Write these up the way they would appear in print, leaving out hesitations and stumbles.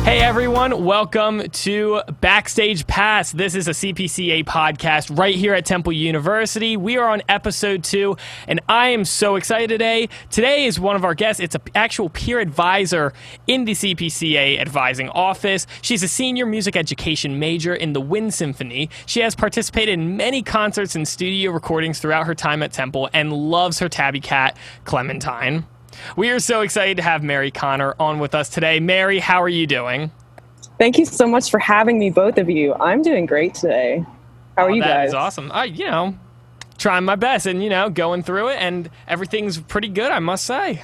Hey everyone, welcome to Backstage Pass. This is a CPCA podcast right here at Temple University. We are on episode 2, and I am so excited today. Today is one of our guests. It's an actual peer advisor in the CPCA advising office. She's a senior music education major in the Wind Symphony. She has participated in many concerts and studio recordings throughout her time at Temple and loves her tabby cat, Clementine. We are so excited to have Mary Connor on with us today. Mary, how are you doing? Thank you so much for having me, both of you. I'm doing great today. How are you guys? That is awesome. Trying my best and, going through it, and everything's pretty good, I must say.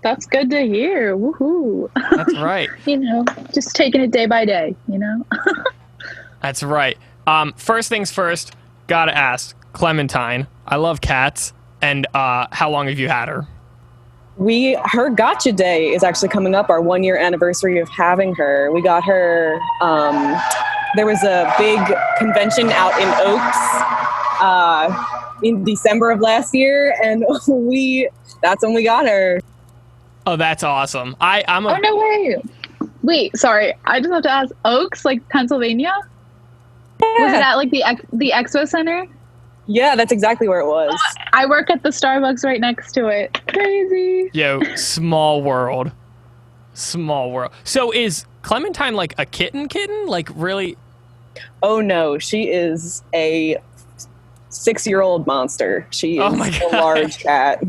That's good to hear. Woohoo. That's right. Just taking it day by day, That's right. First things first, gotta ask, Clementine, I love cats, and how long have you had her? Her gotcha day is actually coming up, our 1-year anniversary of having her. We got her, there was a big convention out in Oaks in December of last year, and that's when we got her. Oh, that's awesome. Oh, no way. Wait, sorry. I just have to ask, Oaks, like Pennsylvania? Yeah. Was it at like the Expo Center? Yeah, that's exactly where it was. I work at the Starbucks right next to it. Crazy. Yo, small world. Small world. So is Clementine like a kitten? Like really? Oh no, she is a 6-year-old monster. She is a large cat.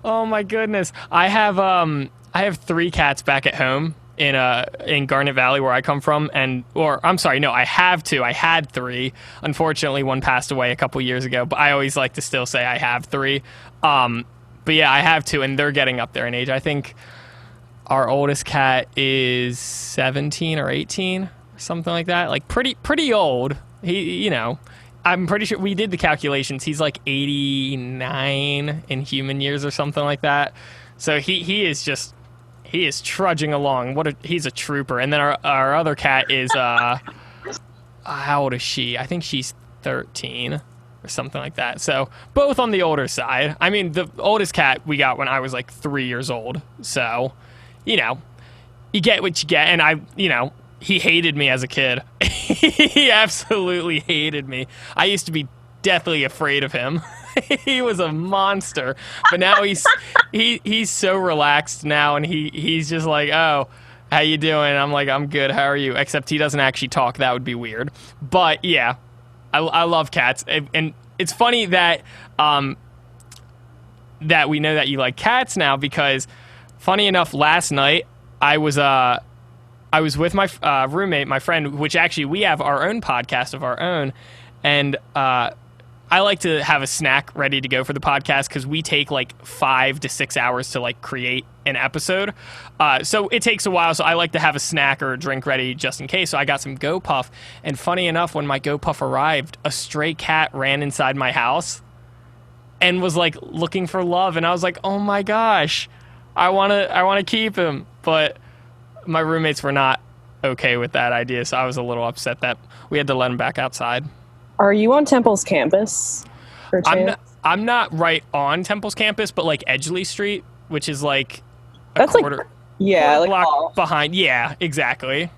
Oh my goodness. I have 3 cats back at home in Garnet Valley, where I come from, I have 2. I had 3. Unfortunately, one passed away a couple years ago, but I always like to still say I have 3. But yeah, I have 2, and they're getting up there in age. I think our oldest cat is 17 or 18, or something like that. Like pretty old. He, I'm pretty sure we did the calculations. He's like 89 in human years or something like that. So he is trudging along. He's a trooper. And then our other cat is how old is she? I think she's 13 or something like that. So both on the older side. I mean, the oldest cat we got when I was like 3 years old. So, you get what you get. And he hated me as a kid. He absolutely hated me. I used to be deathly afraid of him. He was a monster, but now he's so relaxed now, and he's just like, oh, how you doing? I'm like, I'm good. How are you? Except he doesn't actually talk. That would be weird. But yeah, I love cats, and it's funny that that we know that you like cats now, because funny enough, last night I was with my roommate, my friend, which actually we have our own podcast of our own, and I like to have a snack ready to go for the podcast, because we take like 5 to 6 hours to like create an episode. So it takes a while. So I like to have a snack or a drink ready just in case. So I got some Go Puff. And funny enough, when my Go Puff arrived, a stray cat ran inside my house and was like looking for love. And I was like, oh my gosh, I want to keep him. But my roommates were not okay with that idea. So I was a little upset that we had to let him back outside. Are you on Temple's campus? I'm not right on Temple's campus, but like Edgeley Street, which is like that's quarter block behind. Yeah, exactly.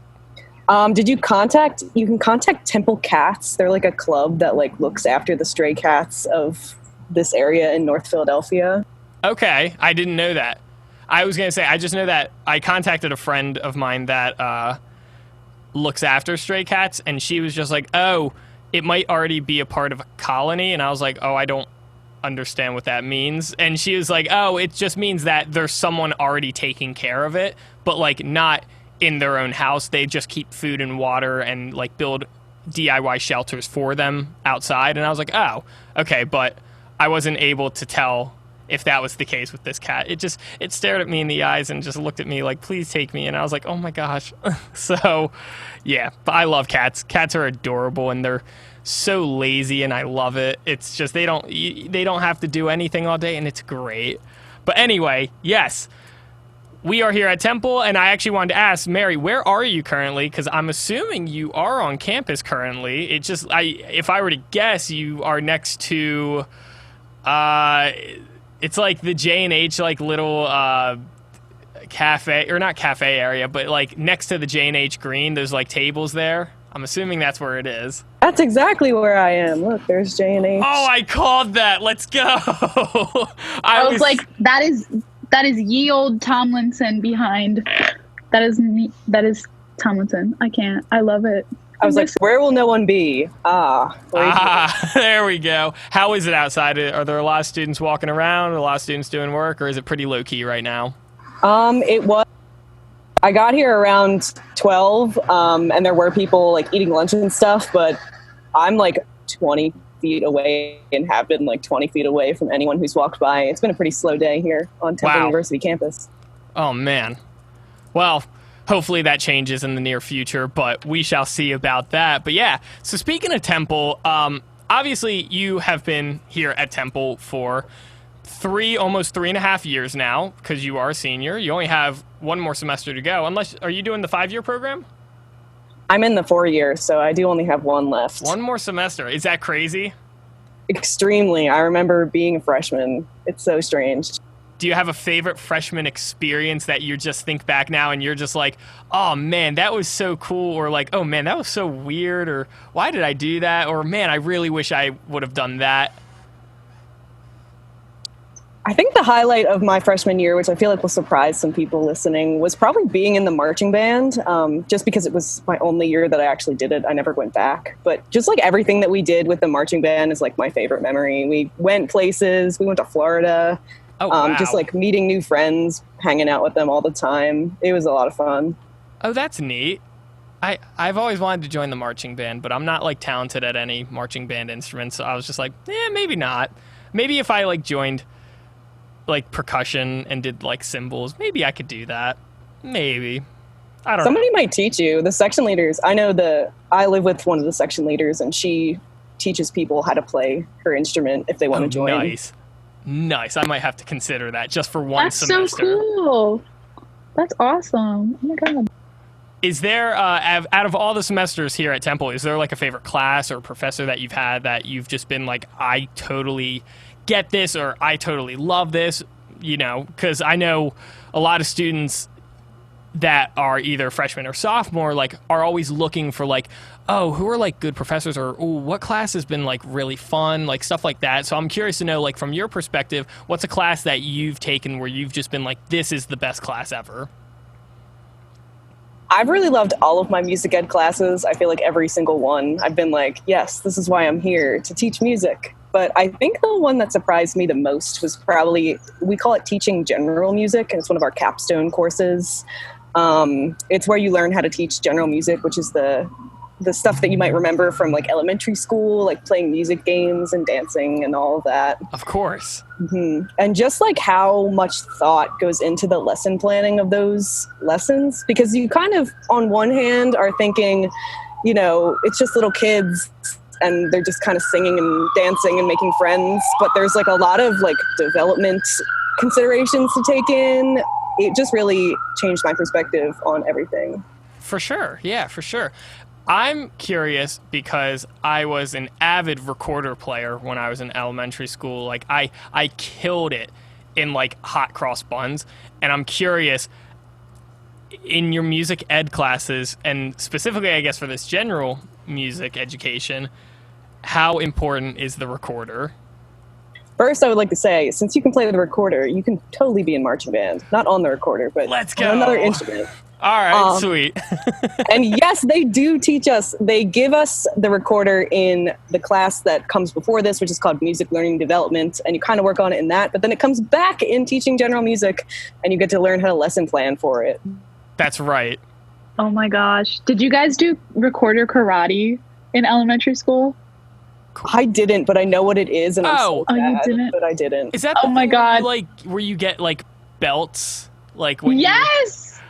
Did you contact? You can contact Temple Cats. They're like a club that like looks after the stray cats of this area in North Philadelphia. Okay, I didn't know that. I was gonna say, I just know that I contacted a friend of mine that looks after stray cats, and she was just like, oh, it might already be a part of a colony. And I was like, oh, I don't understand what that means. And she was like, oh, it just means that there's someone already taking care of it, but like not in their own house. They just keep food and water and like build DIY shelters for them outside. And I was like, oh, okay. But I wasn't able to tell if that was the case with this cat. It stared at me in the eyes and just looked at me like, please take me. And I was like, oh my gosh. So yeah, but I love cats. Cats are adorable, and they're so lazy, and I love it. It's just, they don't have to do anything all day, and it's great. But anyway, yes, we are here at Temple, and I actually wanted to ask, Mary, where are you currently? Because I'm assuming you are on campus currently. If I were to guess, you are next to, it's like the J&H like little cafe, or not cafe area, but like next to the J&H Green, there's like tables there. I'm assuming that's where it is. That's exactly where I am. Look, there's J&H. Oh, I called that. Let's go. I was like, that is ye old Tomlinson behind. That is Tomlinson. I can't. I love it. I was like, where will no one be? There we go. How is it outside? Are there a lot of students walking around? A lot of students doing work, or is it pretty low key right now? It was. I got here around 12, and there were people like eating lunch and stuff, but I'm like 20 feet away and have been like 20 feet away from anyone who's walked by. It's been a pretty slow day here on Temple University campus. Oh, man. Well, hopefully that changes in the near future, but we shall see about that. But yeah, so speaking of Temple, obviously you have been here at Temple for almost 3.5 years now, because you are a senior. You only have one more semester to go. Are you doing the 5-year program? I'm in the 4 years, so I do only have one left. One more semester. Is that crazy? Extremely. I remember being a freshman. It's so strange. Do you have a favorite freshman experience that you just think back now and you're just like, oh man, that was so cool, or like, oh man, that was so weird, or why did I do that, or man, I really wish I would have done that? I think the highlight of my freshman year, which I feel like will surprise some people listening, was probably being in the marching band, just because it was my only year that I actually did it. I never went back. But just like everything that we did with the marching band is like my favorite memory. We went places. We went to Florida. Oh, wow. Just like meeting new friends, hanging out with them all the time. It was a lot of fun. Oh, that's neat. I've always wanted to join the marching band, but I'm not like talented at any marching band instruments. So I was just like, maybe not. Maybe if I like joined like percussion and did like cymbals, maybe I could do that. Maybe. I don't know. Somebody might teach you. The section leaders, I live with one of the section leaders, and she teaches people how to play her instrument if they want to join. Nice. I might have to consider that just for one semester. That's so cool. That's awesome. Oh my God. Is there, out of all the semesters here at Temple, is there like a favorite class or professor that you've had that you've just been like, I totally get this, or I totally love this, because I know a lot of students that are either freshman or sophomore, like, are always looking for like, oh, who are like good professors, or what class has been like really fun, like stuff like that. So I'm curious to know, like, from your perspective, what's a class that you've taken where you've just been like, this is the best class ever? I've really loved all of my music ed classes. I feel like every single one, I've been like, yes, this is why I'm here, to teach music. But I think the one that surprised me the most was probably, we call it teaching general music, and it's one of our capstone courses. It's where you learn how to teach general music, which is the stuff that you might remember from like elementary school, like playing music games and dancing and all of that. Of course. Mm-hmm. And just like how much thought goes into the lesson planning of those lessons, because you kind of, on one hand, are thinking, it's just little kids and they're just kind of singing and dancing and making friends. But there's like a lot of like development considerations to take in. It just really changed my perspective on everything. For sure. Yeah, for sure. I'm curious because I was an avid recorder player when I was in elementary school. Like I killed it in like hot cross buns. And I'm curious, in your music ed classes, and specifically I guess for this general music education, how important is the recorder? First, I would like to say, since you can play the recorder, you can totally be in marching band. Not on the recorder, but let's go. On another instrument. All right, sweet. And yes, they do teach us. They give us the recorder in the class that comes before this, which is called Music Learning Development, and you kind of work on it in that. But then it comes back in teaching general music, and you get to learn how to lesson plan for it. That's right. Oh my gosh. Did you guys do recorder karate in elementary school? I didn't, but I know what it is, and I'm so sad, you didn't? but I didn't. Is that oh my God. Where you get like belts? Like when yes!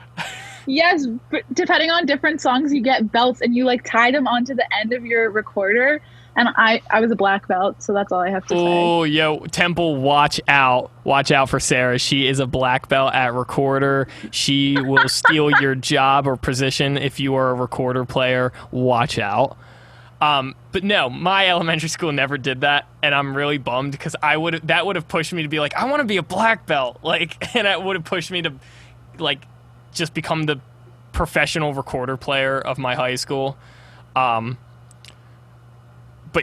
Yes, depending on different songs, you get belts, and you like tie them onto the end of your recorder. And I was a black belt, so that's all I have to say. Oh, yo, Temple, watch out. Watch out for Sarah. She is a black belt at recorder. She will steal your job or position if you are a recorder player. Watch out. But no, my elementary school never did that, and I'm really bummed because that would have pushed me to be like, I want to be a black belt, like, and it would have pushed me to like just become the professional recorder player of my high school. But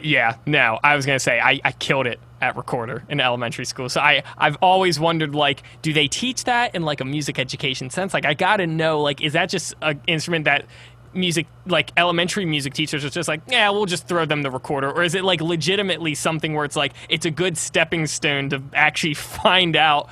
yeah, no, I was going to say I killed it at recorder in elementary school. So I've always wondered, like, do they teach that in like a music education sense? Like, I got to know, like, is that just an instrument that music, like elementary music teachers are just like, yeah, we'll just throw them the recorder? Or is it like legitimately something where it's like, it's a good stepping stone to actually find out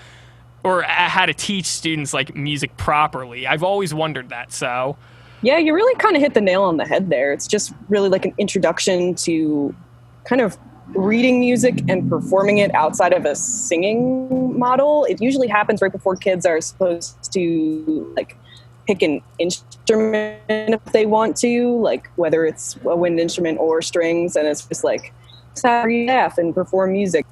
or how to teach students like music properly? I've always wondered that. So yeah, you really kind of hit the nail on the head there. It's just really like an introduction to kind of reading music and performing it outside of a singing model. It usually happens right before kids are supposed to like pick an instrument if they want to, like whether it's a wind instrument or strings, and it's just like staff and perform music.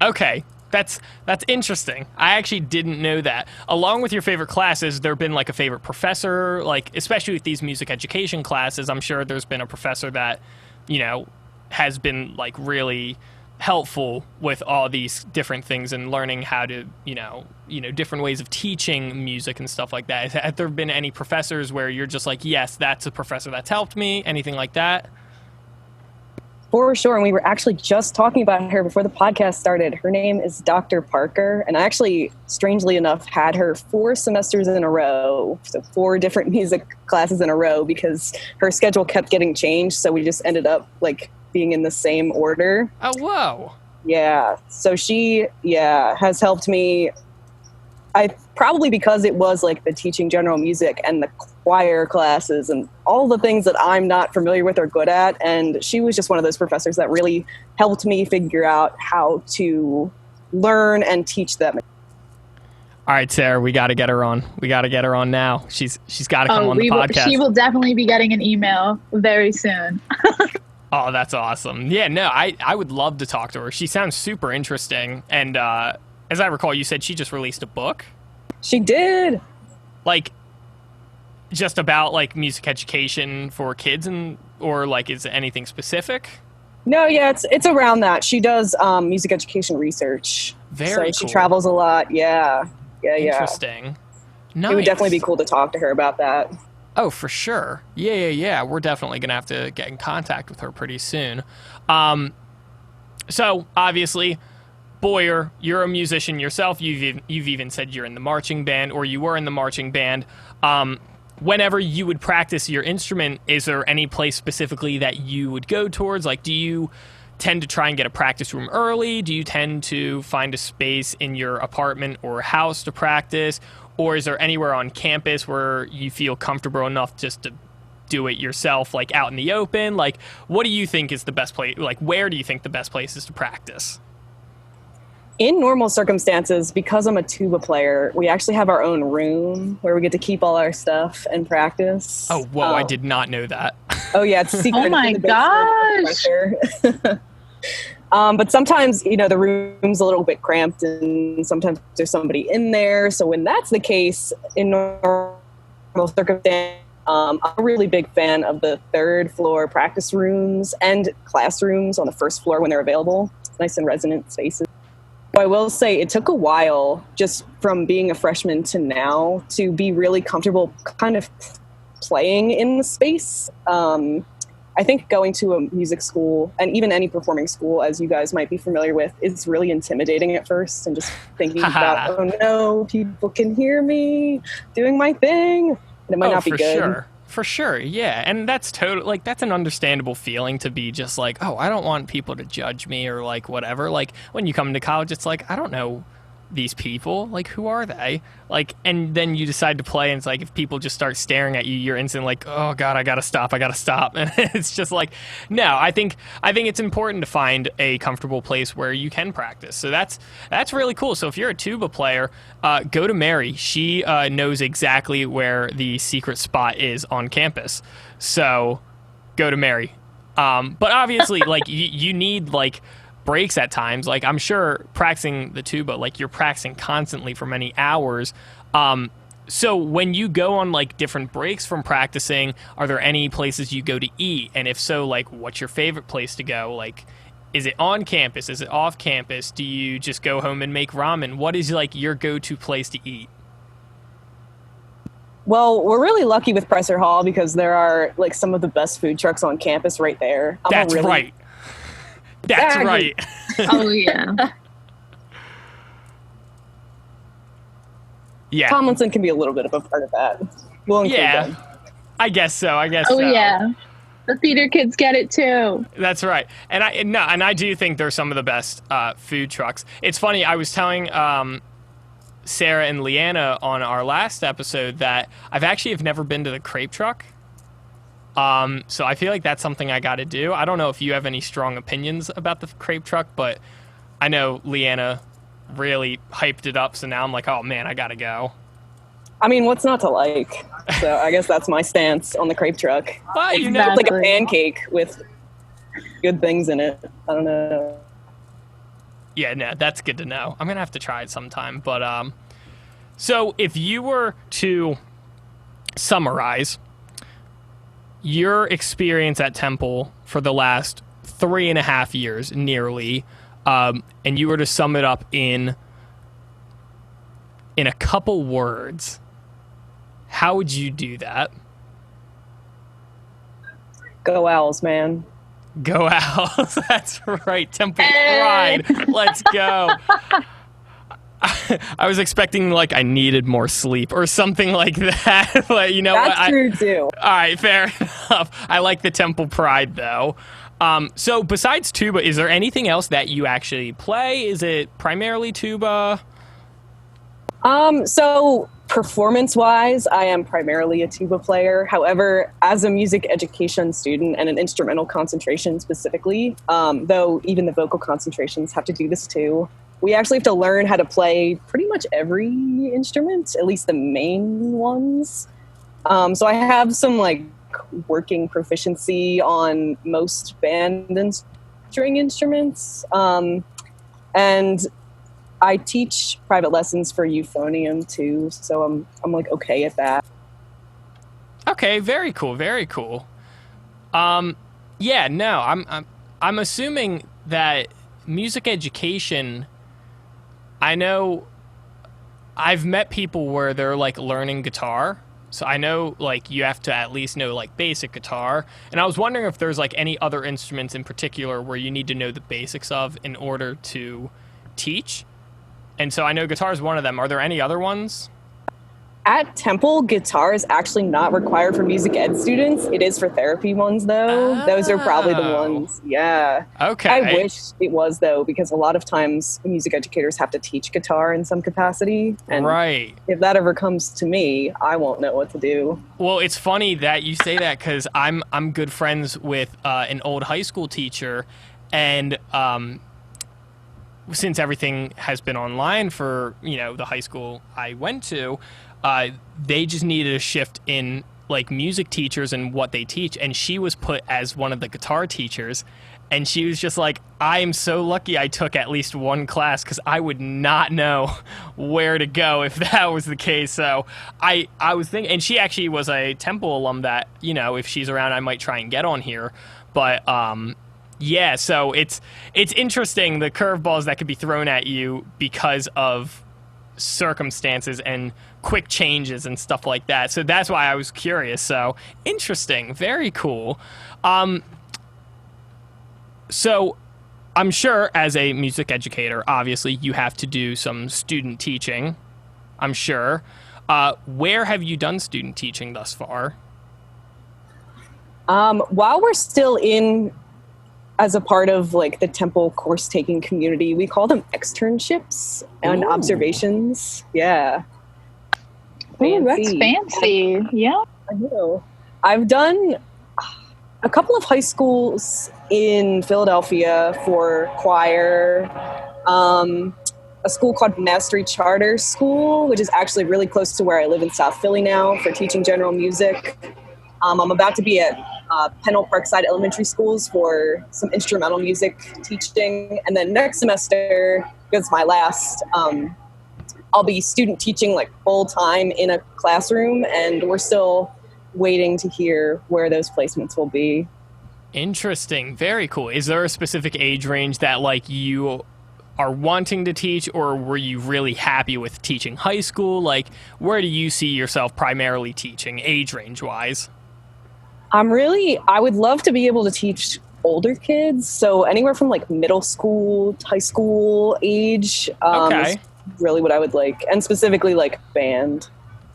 Okay. That's interesting. I actually didn't know that. Along with your favorite classes, there been like a favorite professor, like especially with these music education classes, I'm sure there's been a professor that, you know, has been like really helpful with all these different things and learning how to, you know, different ways of teaching music and stuff like that. Have there been any professors where you're just like, yes, that's a professor that's helped me? Anything like that? For sure. And we were actually just talking about her before the podcast started. Her name is Dr. Parker. And I actually, strangely enough, had her 4 semesters in a row. So 4 different music classes in a row because her schedule kept getting changed. So we just ended up like being in the same order. Oh, whoa. Yeah. So she, has helped me. Probably because it was like the teaching general music and the choir classes and all the things that I'm not familiar with or good at. And she was just one of those professors that really helped me figure out how to learn and teach them. All right, Sarah, we got to get her on. We got to get her on now. She's got to come on the podcast. She will definitely be getting an email very soon. Oh, that's awesome. Yeah, no, I would love to talk to her. She sounds super interesting. And as I recall, you said she just released a book? She did. Like, just about, like, music education for kids, or, like, is it anything specific? No, yeah, it's around that. She does music education research. Very so cool. She travels a lot, yeah. Interesting. Nice. It would definitely be cool to talk to her about that. Oh, for sure. Yeah. We're definitely going to have to get in contact with her pretty soon. So, obviously, Boyer, you're a musician yourself. You've even said you're in the marching band, or you were in the marching band. Whenever you would practice your instrument, is there any place specifically that you would go towards? Like, do you tend to try and get a practice room early? Do you tend to find a space in your apartment or house to practice? Or is there anywhere on campus where you feel comfortable enough just to do it yourself, like out in the open? Like, what do you think is the best place? Like, where do you think the best place is to practice? In normal circumstances, because I'm a tuba player, we actually have our own room where we get to keep all our stuff and practice. Oh, whoa, I did not know that. Oh, yeah, it's secret. Oh, my gosh. But sometimes, the room's a little bit cramped and sometimes there's somebody in there. So when that's the case, in normal circumstances, I'm a really big fan of the 3rd floor practice rooms and classrooms on the 1st floor when they're available. It's nice and resonant spaces. I will say it took a while, just from being a freshman to now, to be really comfortable kind of playing in the space. I think going to a music school, and even any performing school, as you guys might be familiar with, is really intimidating at first, and just thinking about, oh no, people can hear me doing my thing, and it might not be good. For sure, yeah. And that's that's an understandable feeling to be just like, oh, I don't want people to judge me or like whatever. Like when you come into college, it's like, I don't know these people. Like, who are they? Like, and then you decide to play, and it's like, if people just start staring at you, you're instantly like, oh God, I gotta stop. And it's just like, no, I think it's important to find a comfortable place where you can practice. So that's really cool. So if you're a tuba player, go to Mary. She knows exactly where the secret spot is on campus. So go to Mary. But obviously, like, you need like breaks at times. Like, I'm sure practicing the tuba, like, you're practicing constantly for many hours. So when you go on like different breaks from practicing, are there any places you go to eat? And if so, like, what's your favorite place to go? Like, is it on campus? Is it off campus? Do you just go home and make ramen? What is like your go-to place to eat? Well, we're really lucky with Presser Hall because there are like some of the best food trucks on campus right there. That's right. That's right. Oh yeah. Yeah. Tomlinson can be a little bit of a part of that. We'll include them. I guess so. Oh yeah. The theater kids get it too. That's right. And I do think they're some of the best food trucks. It's funny, I was telling Sarah and Leanna on our last episode that have never been to the crepe truck. So I feel like that's something I got to do. I don't know if you have any strong opinions about the crepe truck, but I know Leanna really hyped it up, so now I'm like, oh man, I got to go. I mean, what's not to like? So I guess that's my stance on the crepe truck. But It's like a pancake with good things in it. I don't know. Yeah, no, that's good to know. I'm gonna have to try it sometime. But so if you were to summarize your experience at Temple for the last 3.5 years, nearly, and you were to sum it up in a couple words, how would you do that? Go Owls, man. Go Owls. That's right. Temple Pride. Let's go. I was expecting like I needed more sleep or something like that. But you know That's what? true too. All right, fair enough. I like the Temple Pride though. So besides tuba, is there anything else that you actually play? Is it primarily tuba? So performance-wise, I am primarily a tuba player. However, as a music education student and an instrumental concentration specifically, though even the vocal concentrations have to do this too, we actually have to learn how to play pretty much every instrument, at least the main ones. So I have some like working proficiency on most band and string instruments. And I teach private lessons for euphonium too, so I'm like okay at that. Okay, very cool, very cool. Yeah, no, I'm assuming that music education. I know I've met people where they're like learning guitar. So I know like you have to at least know like basic guitar. And I was wondering if there's like any other instruments in particular where you need to know the basics of in order to teach. And so I know guitar is one of them. Are there any other ones? At Temple, guitar is actually not required for music ed students. It is for therapy ones, though. Oh. Those are probably the ones. Yeah. Okay. I wish it was, though, because a lot of times music educators have to teach guitar in some capacity. And right. if that ever comes to me, I won't know what to do. Well, it's funny that you say that because I'm good friends with an old high school teacher, and since everything has been online for the high school I went to, they just needed a shift in like music teachers and what they teach, and she was put as one of the guitar teachers, and she was just like, I am so lucky I took at least one class because I would not know where to go if that was the case. So I was thinking, and she actually was a Temple alum that if she's around I might try and get on here, but yeah, so it's interesting the curveballs that could be thrown at you because of circumstances and quick changes and stuff like that. So that's why I was curious. So interesting, very cool. So I'm sure as a music educator, obviously you have to do some student teaching, I'm sure. Where have you done student teaching thus far? While we're still in as a part of like the Temple course taking community, we call them externships and Ooh. Observations. Yeah. Ooh, that's fancy. Yeah. I know. I've done a couple of high schools in Philadelphia for choir, a school called Mastery Charter School, which is actually really close to where I live in South Philly now, for teaching general music. I'm about to be at Pennell Parkside Elementary Schools for some instrumental music teaching. And then next semester, because it's my last, I'll be student teaching like full time in a classroom, and we're still waiting to hear where those placements will be. Interesting. Very cool. Is there a specific age range that like you are wanting to teach, or were you really happy with teaching high school? Like, where do you see yourself primarily teaching, age range wise? I would love to be able to teach older kids. So anywhere from like middle school, high school age is Okay. really what I would like. And specifically like band.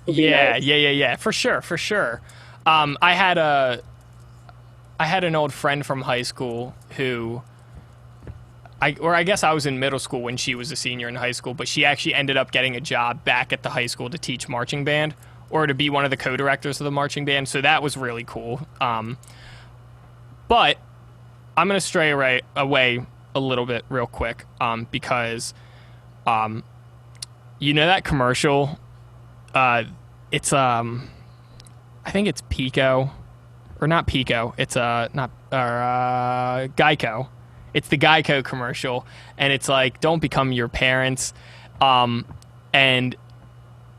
Would be Yeah, nice. yeah. For sure, for sure. I had an old friend from high school who I guess I was in middle school when she was a senior in high school, but she actually ended up getting a job back at the high school to teach marching band or to be one of the co-directors of the marching band. So that was really cool. But I'm going to stray away a little bit real quick because you know that commercial? It's I think it's Pico, or not Pico. It's not Geico. It's the Geico commercial, and it's like, don't become your parents. And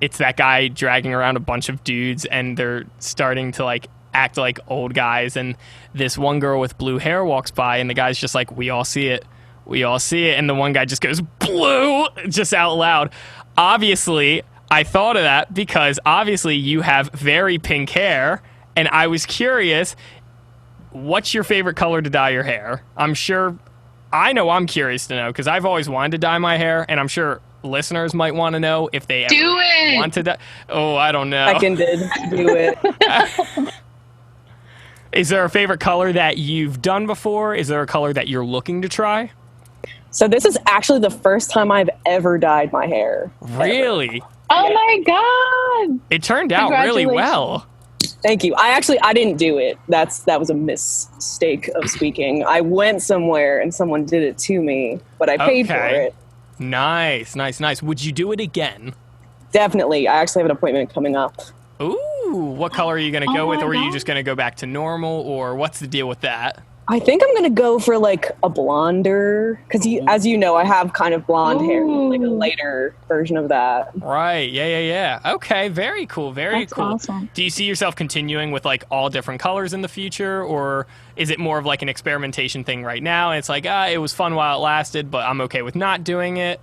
it's that guy dragging around a bunch of dudes, and they're starting to like act like old guys. And this one girl with blue hair walks by, and the guy's just like, we all see it. We all see it. And the one guy just goes, blue, just out loud. Obviously, I thought of that because obviously you have very pink hair, and I was curious, what's your favorite color to dye your hair? I know I'm curious to know because I've always wanted to dye my hair, and I'm sure listeners might want to know if they ever Do it! want to dye. Oh, I don't know. Second did do it. Is there a favorite color that you've done before? Is there a color that you're looking to try? So this is actually the first time I've ever dyed my hair. Really? Oh Yeah. my god! It turned out really well. Thank you. I didn't do it. That was a mistake of speaking. I went somewhere and someone did it to me, but I paid for Okay. it. Nice. Would you do it again? Definitely. I actually have an appointment coming up. Ooh, what color are you going to go Oh with, my or are you God. just going to go back to normal, or what's the deal with that? I think I'm going to go for like a blonder because as you know, I have kind of blonde hair, like a Ooh. lighter version of that. Right. Yeah. Okay. Very cool. That's Cool. awesome. Do you see yourself continuing with like all different colors in the future, or is it more of like an experimentation thing right now? And it's like, it was fun while it lasted, but I'm okay with not doing it.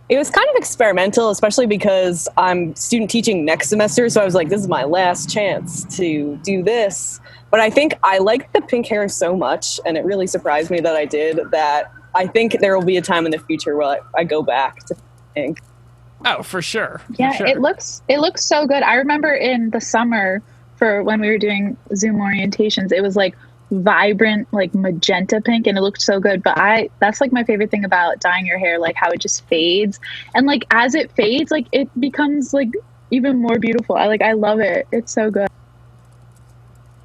It was kind of experimental, especially because I'm student teaching next semester. So I was like, this is my last chance to do this. But I think I like the pink hair so much, and it really surprised me that I did, that I think there will be a time in the future where I go back to pink. Oh, for sure. Yeah, For sure. it looks so good. I remember in the summer for when we were doing Zoom orientations, it was like vibrant, like magenta pink, and it looked so good. But that's like my favorite thing about dyeing your hair, like how it just fades, and like as it fades, like it becomes like even more beautiful. I love it. It's so good.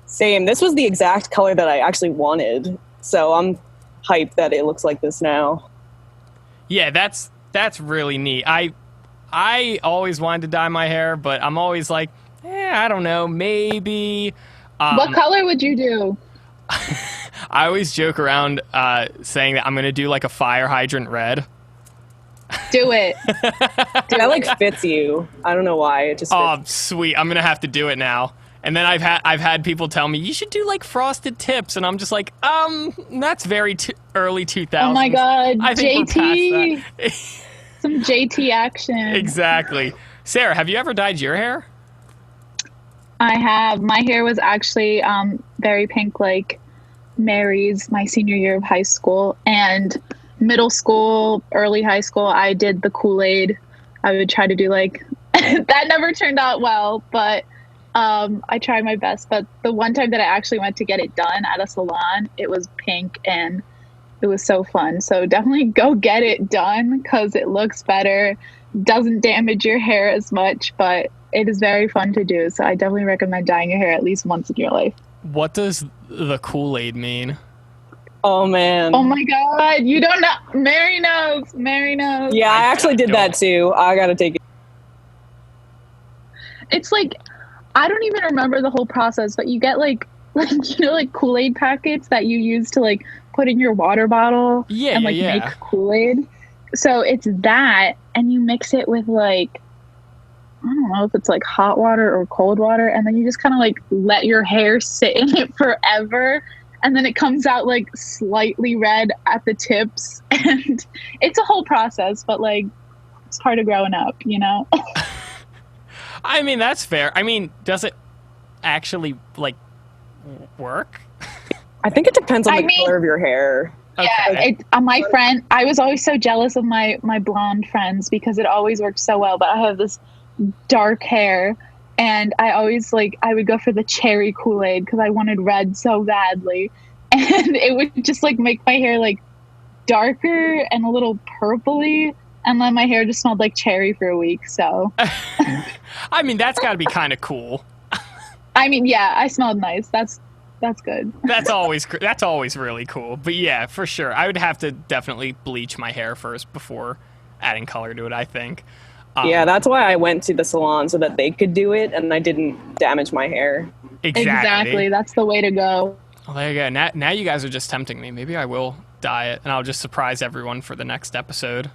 Same. This was the exact color that I actually wanted. So I'm hyped that it looks like this now. Yeah, that's really neat. I always wanted to dye my hair, but I'm always like, I don't know, maybe. What color would you do? I always joke around saying that I'm gonna do like a fire hydrant red. Do it. Dude, that like fits you. I don't know why. It just fits. Oh, sweet! I'm gonna have to do it now. And then I've had people tell me you should do like frosted tips, and I'm just like, that's very early 2000s. Oh my god, I think JT. we're past that. Some JT action. Exactly. Sarah, have you ever dyed your hair? I have. My hair was actually very pink, like Mary's, my senior year of high school. And middle school, early high school, I did the Kool-Aid. I would try to do like, that never turned out well, but I tried my best. But the one time that I actually went to get it done at a salon, it was pink and it was so fun. So definitely go get it done because it looks better, doesn't damage your hair as much, but it is very fun to do. So I definitely recommend dyeing your hair at least once in your life. What does the Kool-Aid mean? Oh man. Oh my god, you don't know. Mary knows. Mary knows. Yeah, I actually did that don't. too. I gotta take it. It's like, I don't even remember the whole process, but you get like like Kool-Aid packets that you use to like put in your water bottle and like Yeah. make Kool-Aid. So it's that, and you mix it with like, I don't know if it's like hot water or cold water, and then you just kind of like let your hair sit in it forever, and then it comes out like slightly red at the tips, and it's a whole process, but like it's part of growing up, you know. I mean, that's fair. I mean, does it actually like work? I think it depends on I the mean- color of your hair. Yeah, my friend, I was always so jealous of my blonde friends because it always worked so well, but I have this dark hair, and I always I would go for the cherry Kool-Aid because I wanted red so badly, and it would just like make my hair like darker and a little purpley, and then my hair just smelled like cherry for a week. So I mean, that's got to be kind of cool. I mean, yeah, I smelled nice. That's good. That's always really cool. But yeah, for sure, I would have to definitely bleach my hair first before adding color to it, I think. Yeah, that's why I went to the salon, so that they could do it and I didn't damage my hair. Exactly. That's the way to go. Well, there you go. Now you guys are just tempting me. Maybe I will dye it, and I'll just surprise everyone for the next episode.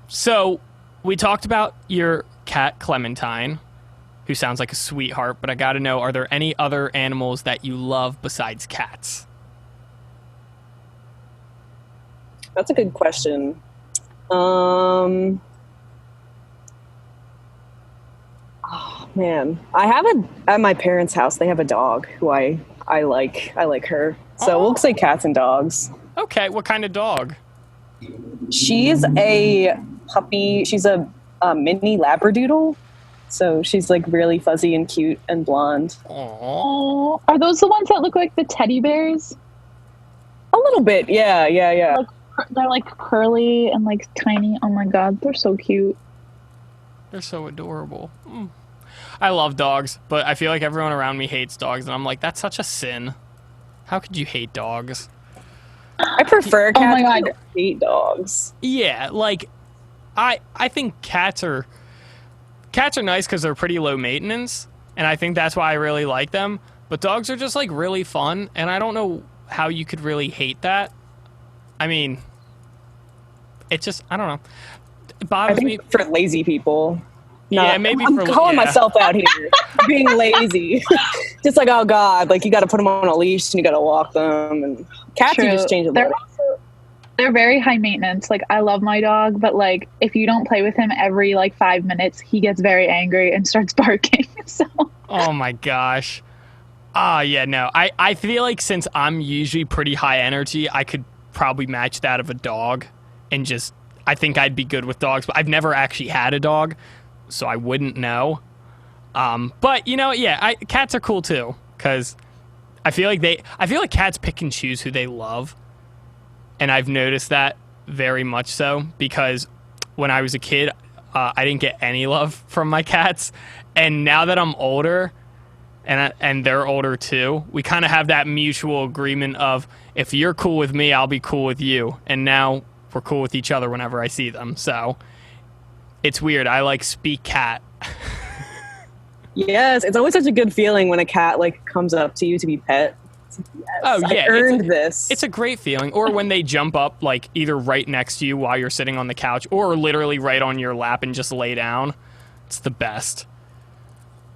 So we talked about your cat Clementine, who sounds like a sweetheart, but I gotta know, are there any other animals that you love besides cats? That's a good question. Oh man, I have at my parents' house. They have a dog who I like. I like her. So we'll say cats and dogs. Okay, what kind of dog? She's a puppy. She's a mini Labradoodle. So she's like really fuzzy and cute and blonde. Aww. Oh, are those the ones that look like the teddy bears? A little bit, yeah. They're like curly and like tiny. Oh my god, they're so cute. They're so adorable. I love dogs, but I feel like everyone around me hates dogs, and I'm like, that's such a sin. How could you hate dogs? I prefer cats. Oh my I god. don't hate dogs. Yeah, like, I think cats are nice because they're pretty low maintenance, and I think that's why I really like them. But dogs are just like really fun, and I don't know how you could really hate that. I mean, it's just, I don't know. It I bothers me. think for lazy people. Yeah, maybe I'm for calling myself out here for being lazy. Just like, oh god, like you got to put them on a leash and you got to walk them. And cats, you True. just change a little. They're very high maintenance. Like, I love my dog, but like if you don't play with him every like 5 minutes, he gets very angry and starts barking. So Oh my gosh. Yeah, no. I feel like since I'm usually pretty high energy, I could probably match that of a dog, and just, I think I'd be good with dogs, but I've never actually had a dog, so I wouldn't know. But you know, yeah, cats are cool too, because I feel like cats pick and choose who they love, and I've noticed that very much so, because when I was a kid, I didn't get any love from my cats, and now that I'm older, and they're older too, we kind of have that mutual agreement of, if you're cool with me, I'll be cool with you, and now we're cool with each other whenever I see them. So it's weird. I like speak cat. Yes, it's always such a good feeling when a cat like comes up to you to be pet. It's like, yes, Oh, yeah, I earned this. It's a great feeling. Or when they jump up, like either right next to you while you're sitting on the couch, or literally right on your lap and just lay down. It's the best.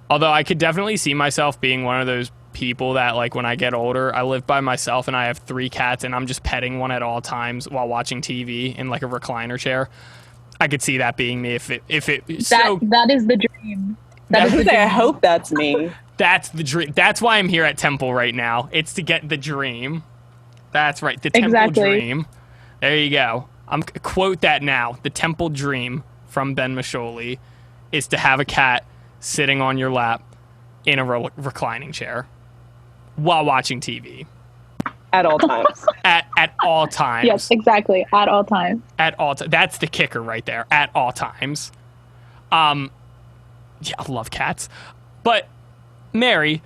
Although I could definitely see myself being one of those people that, like, when I get older, I live by myself and I have 3 cats and I'm just petting one at all times while watching TV in like a recliner chair. I could see that being me that is the dream. I hope that's me. That's the dream. That's why I'm here at Temple right now. It's to get the dream. That's right. The Temple dream. There you go. Quote that now. The Temple dream from Ben Masholi is to have a cat sitting on your lap in a reclining chair while watching TV. At all times. At all times. Yes, exactly. At all times. At all times. That's the kicker right there. At all times. Yeah, I love cats. But, Mary,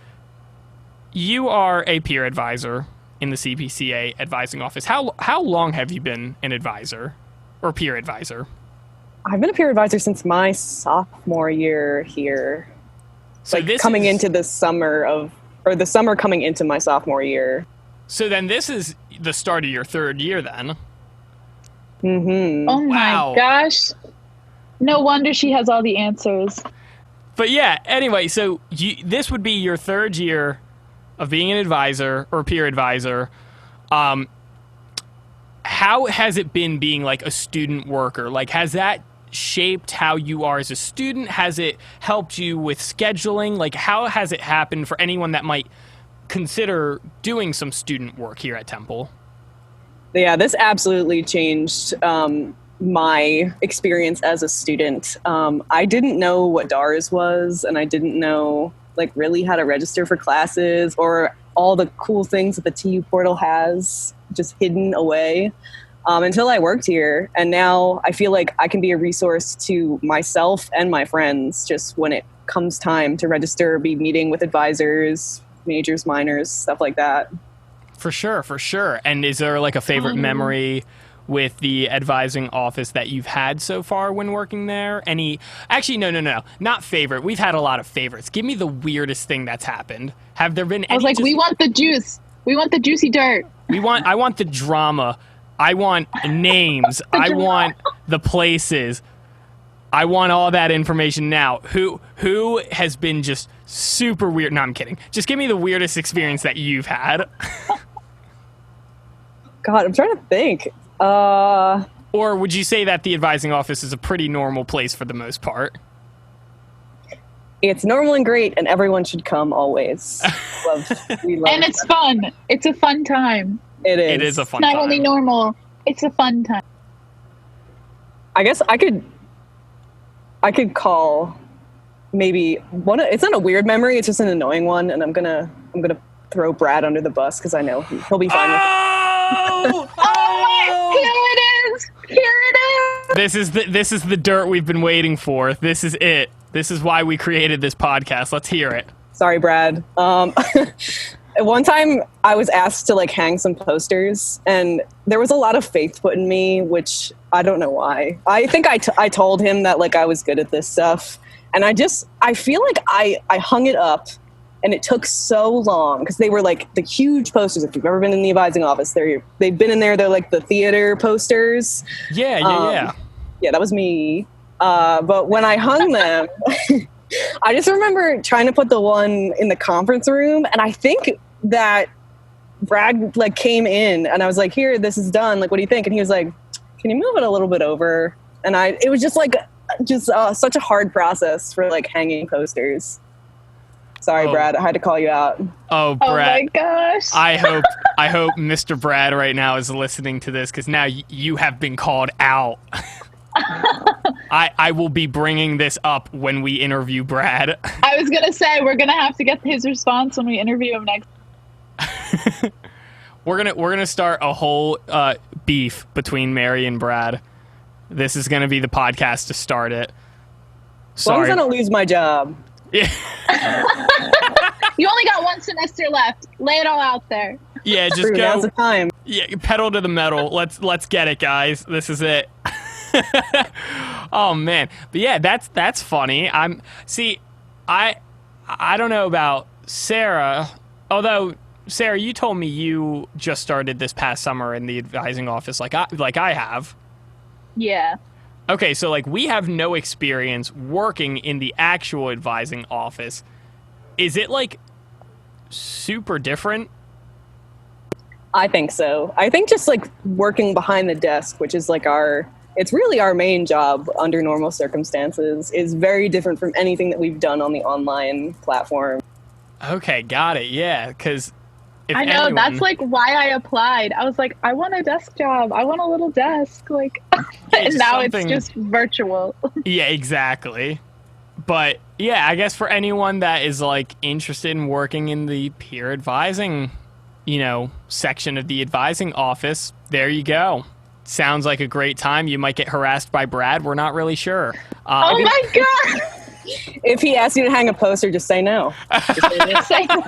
you are a peer advisor in the CPCA advising office. How long have you been an advisor or peer advisor? I've been a peer advisor since my sophomore year here. So like into the summer coming into my sophomore year. So then this is the start of your 3rd year then. Mm-hmm. Oh Wow. my gosh. No wonder she has all the answers. But yeah, anyway, so this would be your third year of being an advisor or peer advisor. How has it been being like a student worker? Like, has that shaped how you are as a student? Has it helped you with scheduling? Like, how has it happened for anyone that might consider doing some student work here at Temple? Yeah, this absolutely changed my experience as a student. I didn't know what DARS was, and I didn't know like really how to register for classes or all the cool things that the TU portal has just hidden away until I worked here. And now I feel like I can be a resource to myself and my friends just when it comes time to register, be meeting with advisors, majors, minors, stuff like that. For sure, for sure. And is there like a favorite memory with the advising office that you've had so far when working there? Actually, no, not favorite. We've had a lot of favorites. Give me the weirdest thing that's happened. Have there been any? I was like, we want the juice. We want the juicy dirt. I want the drama. I want names. I want the places. I want all that information now. Who has been just super weird? No, I'm kidding. Just give me the weirdest experience that you've had. God, I'm trying to think. Or would you say that the advising office is a pretty normal place for the most part? It's normal and great, and everyone should come always. We love and it's fun. It's a fun time. It is. It is a fun It's time. not only normal, it's a fun time. I guess I could call maybe one. It's not a weird memory. It's just an annoying one, and I'm gonna throw Brad under the bus because I know he'll be fine with it. Oh, here it is. Here it is. This is the dirt we've been waiting for. This is it. This is why we created this podcast. Let's hear it. Sorry, Brad. One time I was asked to like hang some posters, and there was a lot of faith put in me, which I don't know why. I think I told him that like I was good at this stuff, and I feel like I hung it up, and it took so long because they were like the huge posters. If you've ever been in the advising office, they've been in there. They're like the theater posters. Yeah. Yeah, that was me. But when I hung them, I just remember trying to put the one in the conference room, and I think that Brad like came in, and I was like, "Here, this is done. Like, what do you think?" And he was like, "Can you move it a little bit over?" And it was just like such a hard process for like hanging posters. Sorry, Brad, I had to call you out. Oh, Brad. Oh my gosh. I hope Mr. Brad right now is listening to this because now you have been called out. I will be bringing this up when we interview Brad. I was gonna say we're gonna have to get his response when we interview him next. We're gonna start a whole beef between Mary and Brad. This is gonna be the podcast to start it. As long as I don't lose my job. Yeah. You only got one semester left. Lay it all out there. Yeah, just True, go. now's the time. Yeah, pedal to the metal. Let's get it, guys. This is it. Oh man, but yeah, that's funny. I don't know about Sarah, although Sarah, you told me you just started this past summer in the advising office, like I have. Yeah. Okay, so like we have no experience working in the actual advising office. Is it like super different? I think so. I think just like working behind the desk, which is like it's really our main job under normal circumstances, is very different from anything that we've done on the online platform. Okay, got it. Yeah, because I know, that's like why I applied. I was like, I want a desk job. I want a little desk. Like, and now it's just virtual. Yeah, exactly. But yeah, I guess for anyone that is like interested in working in the peer advising, section of the advising office, there you go. Sounds like a great time. You might get harassed by Brad. We're not really sure. Oh my God. If he asks you to hang a poster, just say no. Just say no.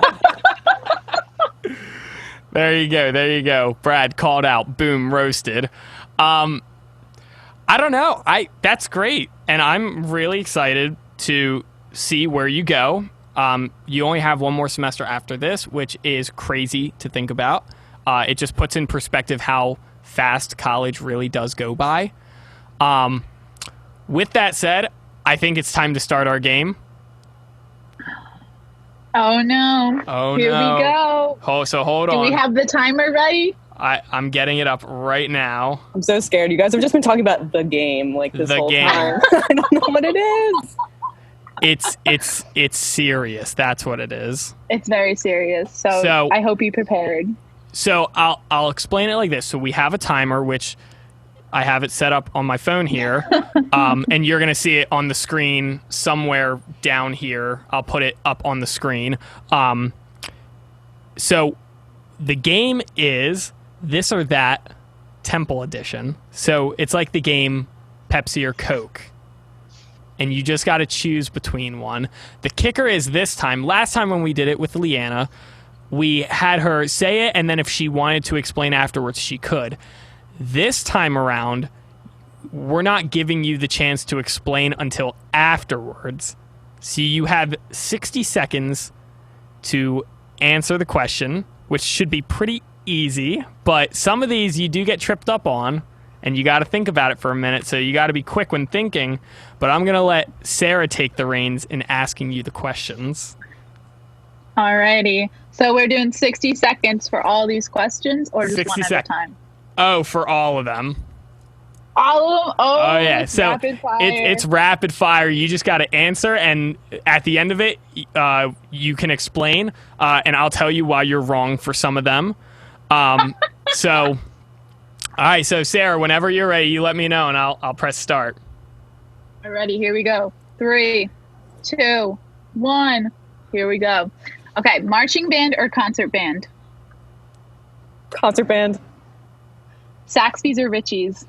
There you go. Brad called out. Boom, roasted. I don't know. That's great. And I'm really excited to see where you go. You only have one more semester after this, which is crazy to think about. It just puts in perspective how fast college really does go by. With that said, I think it's time to start our game. Oh no. Oh Here no. we go. So hold Do on. we have the timer ready? I'm getting it up right now. I'm so scared. You guys have just been talking about the game like this The whole game. time. I don't know what it is. It's serious. That's what it is. It's very serious. So I hope you prepared. So I'll explain it like this. So we have a timer, which I have it set up on my phone here, and you're gonna see it on the screen somewhere down here. I'll put it up on the screen. So the game is This or That Temple Edition. So it's like the game Pepsi or Coke. And you just got to choose between one. The kicker is this time. Last time when we did it with Leanna, we had her say it, and then if she wanted to explain afterwards, she could. This time around, we're not giving you the chance to explain until afterwards. So you have 60 seconds to answer the question, which should be pretty easy. But some of these you do get tripped up on, and you got to think about it for a minute, so you got to be quick when thinking. But I'm going to let Sarah take the reins in asking you the questions. Alrighty. So we're doing 60 seconds for all these questions, or just 60 one at a time? Oh, for all of them. All of them? Oh yeah. So rapid fire. it's rapid fire. You just got to answer, and at the end of it, you can explain, and I'll tell you why you're wrong for some of them. So... All right, so Sarah, whenever you're ready, you let me know, and I'll press start. Alrighty, here we go. 3, 2, 1. Here we go. Okay, marching band or concert band? Concert band. Saxby's or Richie's?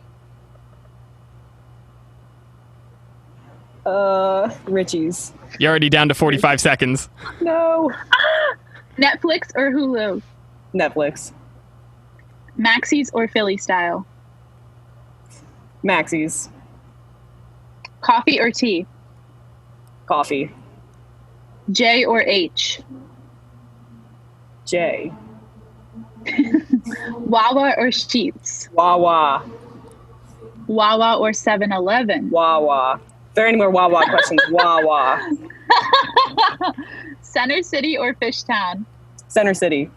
Richie's. You're already down to 45 seconds. No. Netflix or Hulu? Netflix. Maxis or Philly style? Maxis. Coffee or tea? Coffee. J or H? J. Wawa or Sheets? Wawa. Wawa or 7-Eleven? Wawa. If there are any more Wawa questions, Wawa. Center City or Fishtown? Center City.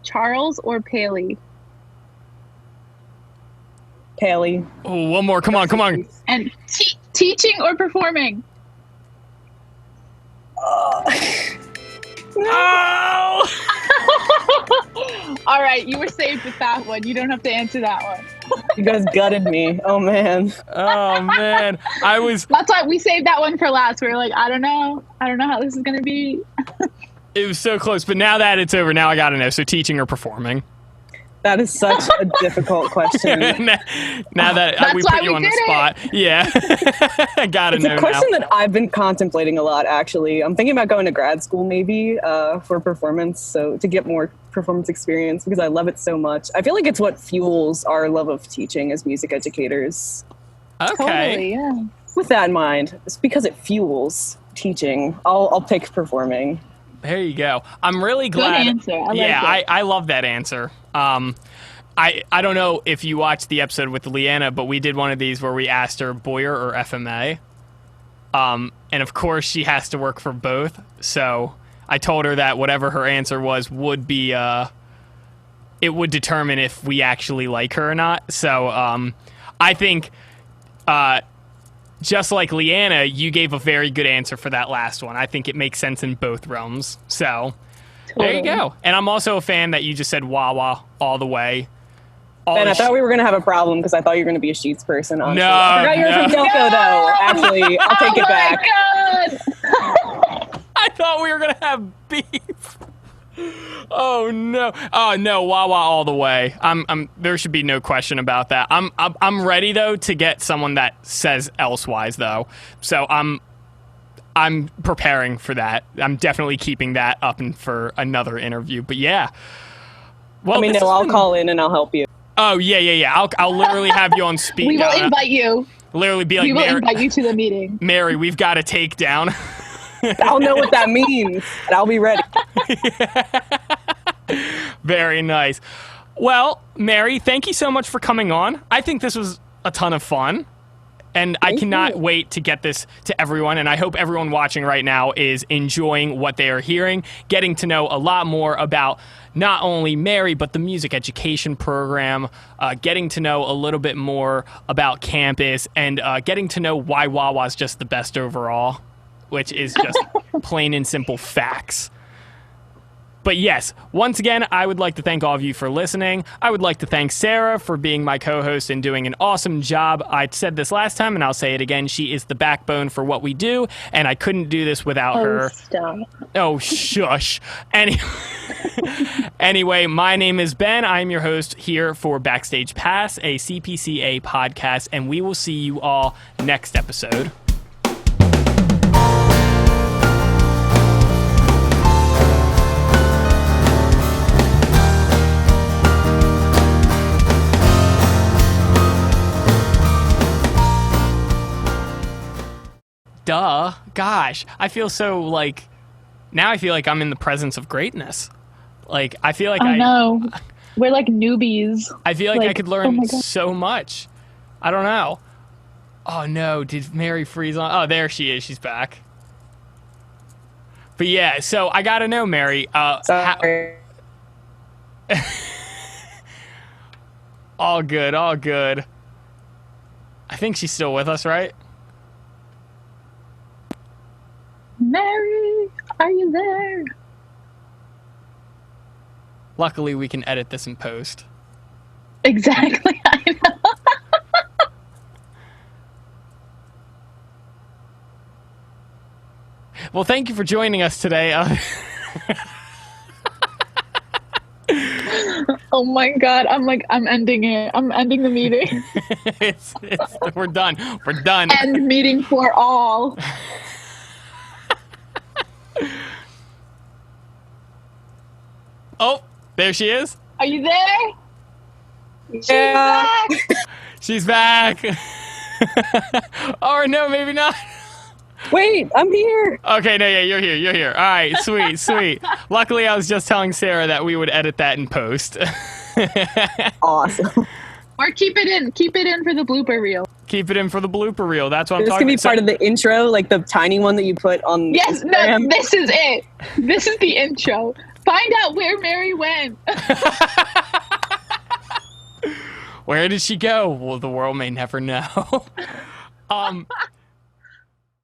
Charles or Paley? Paley. Oh, one more. Come on. And teaching or performing? Oh! All right, you were saved with that one. You don't have to answer that one. You guys gutted me. Oh, man. Oh, man. That's why we saved that one for last. We were like, I don't know how this is going to be. It was so close, but now that it's over, now I got to know. So teaching or performing? That is such a difficult question. now that we put you on the spot. Yeah. I got to know now. It's a question that I've been contemplating a lot, actually. I'm thinking about going to grad school maybe for performance, so to get more performance experience because I love it so much. I feel like it's what fuels our love of teaching as music educators. Okay. Totally, yeah. With that in mind, it's because it fuels teaching. I'll pick performing. There you go. I'm really glad. Good answer. I love that answer. I don't know if you watched the episode with Leanna, but we did one of these where we asked her Boyer or FMA. And of course she has to work for both. So I told her that whatever her answer was would be, it would determine if we actually like her or not. So, I think, just like Leanna, you gave a very good answer for that last one. I think it makes sense in both realms. So, There you go. And I'm also a fan that you just said Wawa all the way. And I thought we were going to have a problem because I thought you were going to be a Sheets person. Honestly. No, I forgot you were from Delco, though. Actually, I'll take it back. God. I thought we were going to have beef. Oh no! Oh no! Wawa all the way. There should be no question about that. I'm ready though to get someone that says elsewise though. So I'm preparing for that. I'm definitely keeping that up for another interview. But yeah. Well, I'll call in and I'll help you. Oh yeah. I'll literally have you on speed. We will invite you. Literally be like, we will invite you to the meeting. Mary, we've got a takedown. I'll know what that means, and I'll be ready. Very nice. Well, Mary, thank you so much for coming on. I think this was a ton of fun. And I Thank cannot you. wait to get this to everyone. And I hope everyone watching right now is enjoying what they are hearing, getting to know a lot more about not only Mary, but the music education program, getting to know a little bit more about campus, and getting to know why Wawa is just the best overall, which is just plain and simple facts. But yes, once again, I would like to thank all of you for listening. I would like to thank Sarah for being my co-host and doing an awesome job. I said this last time, and I'll say it again. She is the backbone for what we do, and I couldn't do this without her. Stop. Oh, shush. Anyway, my name is Ben. I'm your host here for Backstage Pass, a CPCA podcast, and we will see you all next episode. Duh. Gosh, I feel so like, now I feel like I'm in the presence of greatness. Like, I feel like I know. We're like newbies. I feel like I could learn my God. so much. I don't know. Oh no, did Mary freeze on? Oh, there she is. She's back. But yeah, so I gotta know, Mary. Sorry. All good, all good. I think she's still with us, right? Mary, are you there? Luckily, we can edit this in post. Exactly. I know. Well, thank you for joining us today. Oh my God. I'm ending it. I'm ending the meeting. We're done. We're done. End meeting for all. Oh, there she is. Are you there? Yeah. She's back. Or no, maybe not. Wait, I'm here. Okay, no, yeah, you're here. You're here. All right, sweet, sweet. Luckily, I was just telling Sarah that we would edit that in post. Awesome. Or keep it in. Keep it in for the blooper reel. Keep it in for the blooper reel. That's what I'm This talking can be about. part of the intro, like the tiny one that you put on Yes, no, Instagram. this is it. This is the intro. Find out where Mary went. Where did she go? Well, the world may never know.